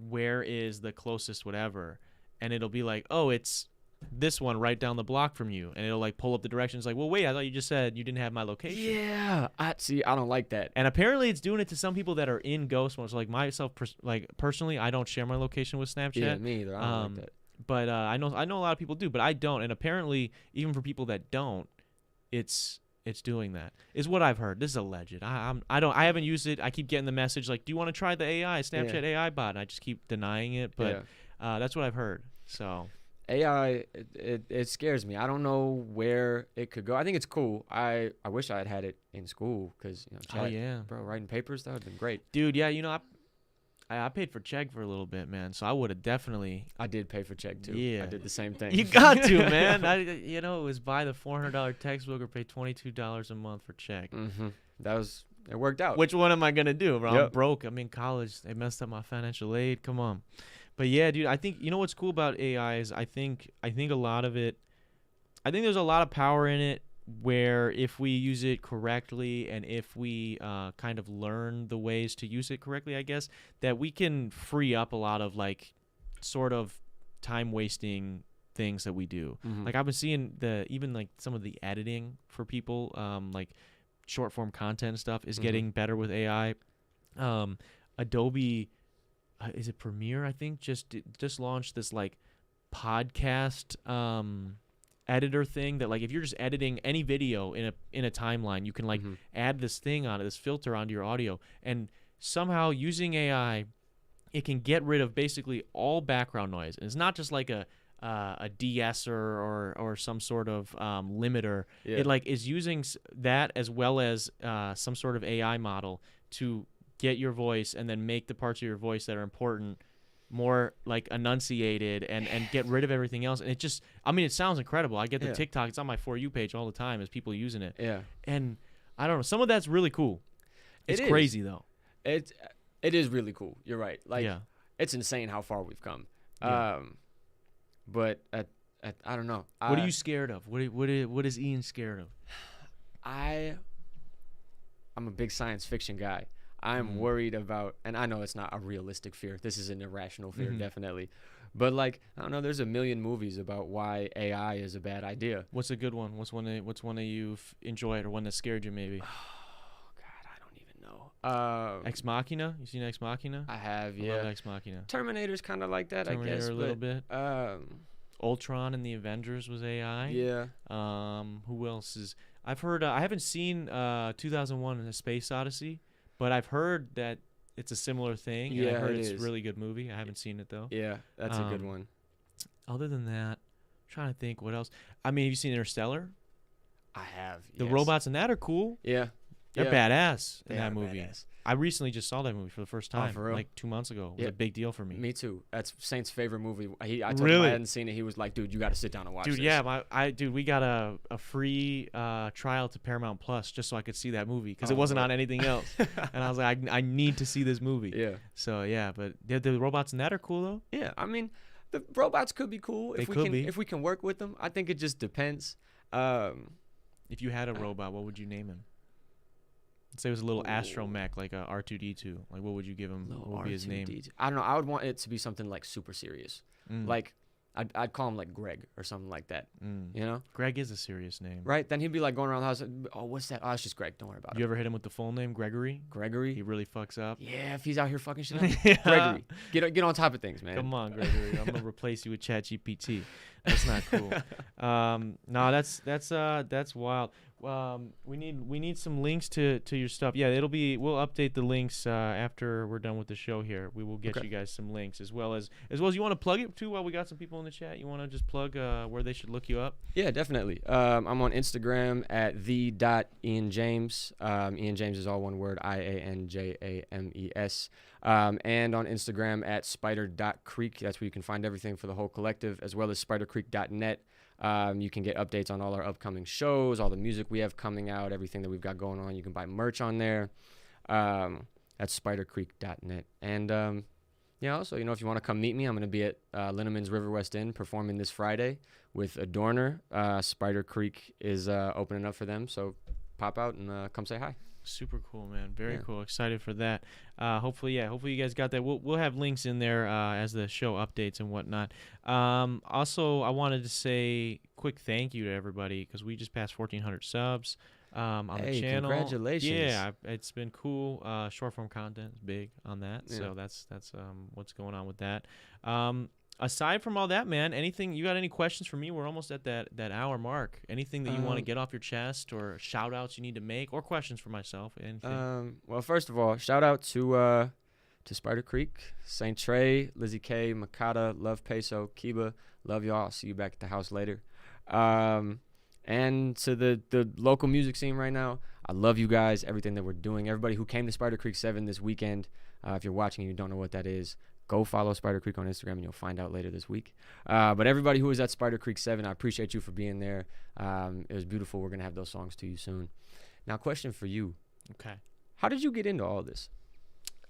where is the closest whatever? And it'll be like, oh, it's this one right down the block from you. And it'll like pull up the directions like, well, wait, I thought you just said you didn't have my location. Yeah. I don't like that. And apparently it's doing it to some people that are in ghost mode. So like myself, personally, I don't share my location with Snapchat. Yeah, me either. I don't like that. But I know a lot of people do, but I don't. And apparently, even for people that don't, it's doing that. Is what I've heard. This is alleged. I haven't used it. I keep getting the message like, do you want to try the AI Snapchat AI bot? And I just keep denying it. But that's what I've heard. So AI, it scares me. I don't know where it could go. I think it's cool. I wish I had it in school because, Oh yeah, bro, writing papers, that would have been great. dude. Yeah, I paid for Chegg for a little bit, man. So I would have definitely. I did pay for Chegg too. Yeah. I did the same thing. You got to, man. It was buy the $400 textbook or pay $22 a month for Chegg. Mm-hmm. It worked out. Which one am I gonna do, bro? Yep. I'm broke. I'm in college. They messed up my financial aid. Come on. But yeah, dude, I think what's cool about AI is I think a lot of it. I think there's a lot of power in it where if we use it correctly and if we kind of learn the ways to use it correctly, I guess that we can free up a lot of like sort of time wasting things that we do. Mm-hmm. Like I've been seeing even like some of the editing for people, like short form content and stuff is getting better with AI. Adobe. Is it Premiere? I think just launched this like podcast editor thing that like if you're just editing any video in a timeline, you can like add this thing on it, this filter onto your audio, and somehow using AI, it can get rid of basically all background noise. And it's not just like a de-esser or some sort of limiter. Yeah. It like is using that as well as some sort of AI model to get your voice and then make the parts of your voice that are important more like enunciated and get rid of everything else. And it just, I mean, it sounds incredible. I get the TikTok. It's on my For You page all the time as people using it. Yeah. And I don't know. Some of that's really cool. It's crazy though. It is really cool. You're right. Like, it's insane how far we've come. Yeah. But I don't know. What are you scared of? What is Ian scared of? I'm a big science fiction guy. I'm worried about, and I know it's not a realistic fear. This is an irrational fear, definitely. But like, I don't know. There's a million movies about why AI is a bad idea. What's a good one? What's one that you've enjoyed or one that scared you maybe? Oh God, I don't even know. Ex Machina. You seen Ex Machina? I have. I love Ex Machina. Terminator's kind of like that, Terminator I guess. a little bit. Ultron and the Avengers was AI. Yeah. Who else is? I've heard. I haven't seen 2001: A Space Odyssey. But I've heard that it's a similar thing. Yeah, and I heard it's a really good movie. I haven't seen it though. Yeah, that's a good one. Other than that, I'm trying to think what else. I mean, have you seen Interstellar? I have. The robots in that are cool. Yeah. They're badass in They that are movie. badass. I recently just saw that movie for the first time, for real? like 2 months ago. It was a big deal for me. Me too. That's Saint's favorite movie. I told him Really? I hadn't seen it. He was like, "Dude, you got to sit down and watch this." Dude, yeah, dude, we got a free trial to Paramount Plus just so I could see that movie because it wasn't on anything else, and I was like, I need to see this movie. Yeah. So yeah, but the robots in that are cool though. Yeah, I mean, the robots could be cool They could be. if we can work with them. I think it just depends. If you had a robot, what would you name him? Let's say it was a little astromech, like a R2D2. Like, what would you give him? What would be his name? I don't know. I would want it to be something like super serious. Like, I'd call him like Greg or something like that. You know? Greg is a serious name. Right? Then he'd be like going around the house. Oh, what's that? Oh, it's just Greg. Don't worry about it. You ever hit him with the full name, Gregory? Gregory? He really fucks up. Yeah, if he's out here fucking shit up. Gregory. Get on top of things, man. Come on, Gregory. I'm gonna replace you with ChatGPT. That's not cool. No, that's wild. We need some links to your stuff. Yeah, we'll update the links after we're done with the show here. We will get you guys some links as well as you want to plug it too while we got some people in the chat. You want to just plug where they should look you up? Yeah, definitely. I'm on Instagram at the.IanJames. Ian James is all one word, IANJAMES. And on Instagram at spider.creek. That's where you can find everything for the whole collective, as well as spidercreek.net. You can get updates on all our upcoming shows, all the music we have coming out, everything that we've got going on. You can buy merch on there. That's spidercreek.net. And also, if you want to come meet me, I'm going to be at Linneman's River West Inn performing this Friday with Adorner. Spider Creek is opening up for them, so pop out and come say hi. Super cool, man. Very cool. Excited for that. Hopefully you guys got that. We'll have links in there as the show updates and whatnot. Also, I wanted to say quick thank you to everybody because we just passed 1,400 subs on the channel. Congratulations. Yeah, it's been cool. Short form content is big on that, so that's what's going on with that. Aside from all that, man, you got any questions for me? We're almost at that hour mark. Anything that you want to get off your chest or shout outs you need to make or questions for myself? Anything? Well, first of all, shout out to to Spider Creek, St. Trey, Lizzie K, Makata, love Peso, Kiba, love y'all. I'll see you back at the house later. And to the local music scene right now, I love you guys, everything that we're doing. Everybody who came to Spider Creek 7 this weekend, if you're watching and you don't know what that is, go follow Spider Creek on Instagram and you'll find out later this week. But everybody who was at Spider Creek 7, I appreciate you for being there. It was beautiful. We're going to have those songs to you soon. Now, question for you. Okay. How did you get into all this?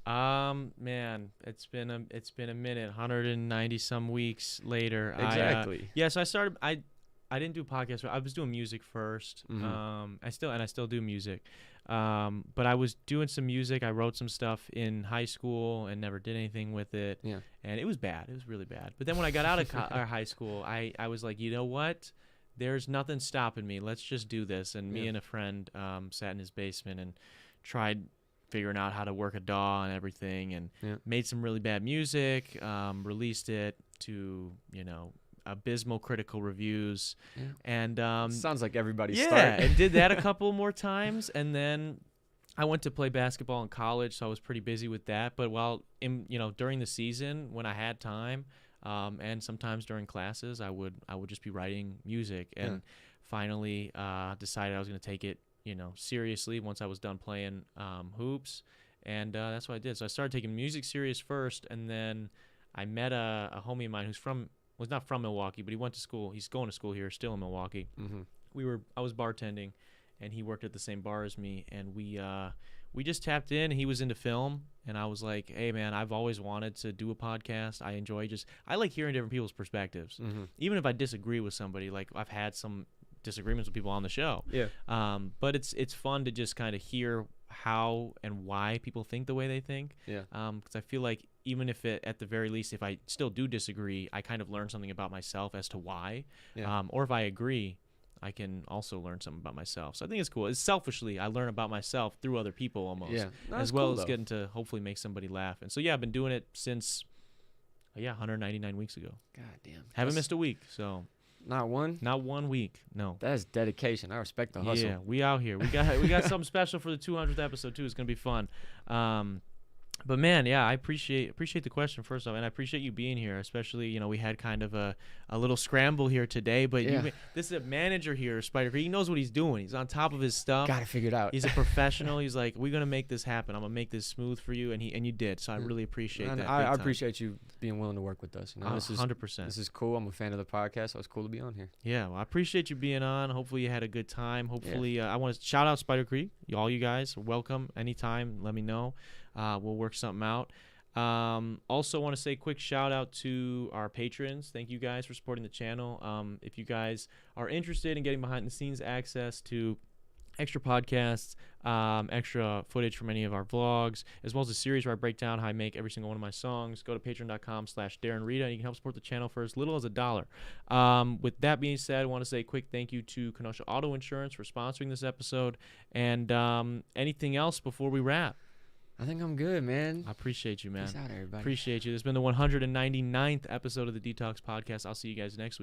Man, it's been a minute. 190 some weeks later. Exactly. So I started. I didn't do podcasts. I was doing music first. Mm-hmm. I still do music. But I was doing some music. I wrote some stuff in high school and never did anything with it. Yeah. And it was bad. It was really bad. But then when I got out of high school, I was like, you know what? There's nothing stopping me. Let's just do this. And me and a friend sat in his basement and tried figuring out how to work a DAW and everything, and made some really bad music, released it to, abysmal critical reviews, and sounds like everybody's start. And did that a couple more times, and then I went to play basketball in college, so I was pretty busy with that. But during the season when I had time, and sometimes during classes, I would just be writing music, and finally decided I was going to take it seriously once I was done playing hoops, and that's what I did. So I started taking music serious first, and then I met a homie of mine who's was not from Milwaukee, but he went to school. He's going to school here, still in Milwaukee. Mm-hmm. I was bartending, and he worked at the same bar as me, and we just tapped in. He was into film, and I was like, hey man, I've always wanted to do a podcast. I like hearing different people's perspectives, even if I disagree with somebody. Like, I've had some disagreements with people on the show. But it's fun to just kind of hear how and why people think the way they think. Because I feel like even if at the very least, if I still do disagree, I kind of learn something about myself as to why. Or if I agree, I can also learn something about myself. So I think it's cool. It's selfishly, I learn about myself through other people almost, as well as getting to hopefully make somebody laugh. And so I've been doing it since 199 weeks ago. God damn. Haven't missed a week. So. Not one? Not 1 week. No. That's dedication. I respect the hustle. Yeah, we out here. We got something special for the 200th episode too. It's gonna be fun. But man, I appreciate the question first off, and I appreciate you being here. Especially, we had kind of a little scramble here today. But this is a manager here, Spider Creek. He knows what he's doing. He's on top of his stuff. Got to figure it out. He's a professional. He's like, we're gonna make this happen. I'm gonna make this smooth for you, and you did. So I really appreciate that. I appreciate you being willing to work with us. 100%. This is cool. I'm a fan of the podcast, so it's cool to be on here. Yeah, well, I appreciate you being on. Hopefully you had a good time. Hopefully, I want to shout out Spider Creek. All you guys are welcome anytime. Let me know. We'll work something out. Also want to say a quick shout out to our patrons. Thank you guys for supporting the channel. If you guys are interested in getting behind the scenes access to extra podcasts, extra footage from any of our vlogs, as well as a series where I break down how I make every single one of my songs, go to patreon.com/Darren Rita, and you can help support the channel for as little as $1. With that being said, I want to say a quick thank you to Kenosha Auto Insurance for sponsoring this episode. And anything else before we wrap? I think I'm good, man. I appreciate you, man. Peace out, everybody. Appreciate you. This has been the 199th episode of the dtalks podcast. I'll see you guys next week.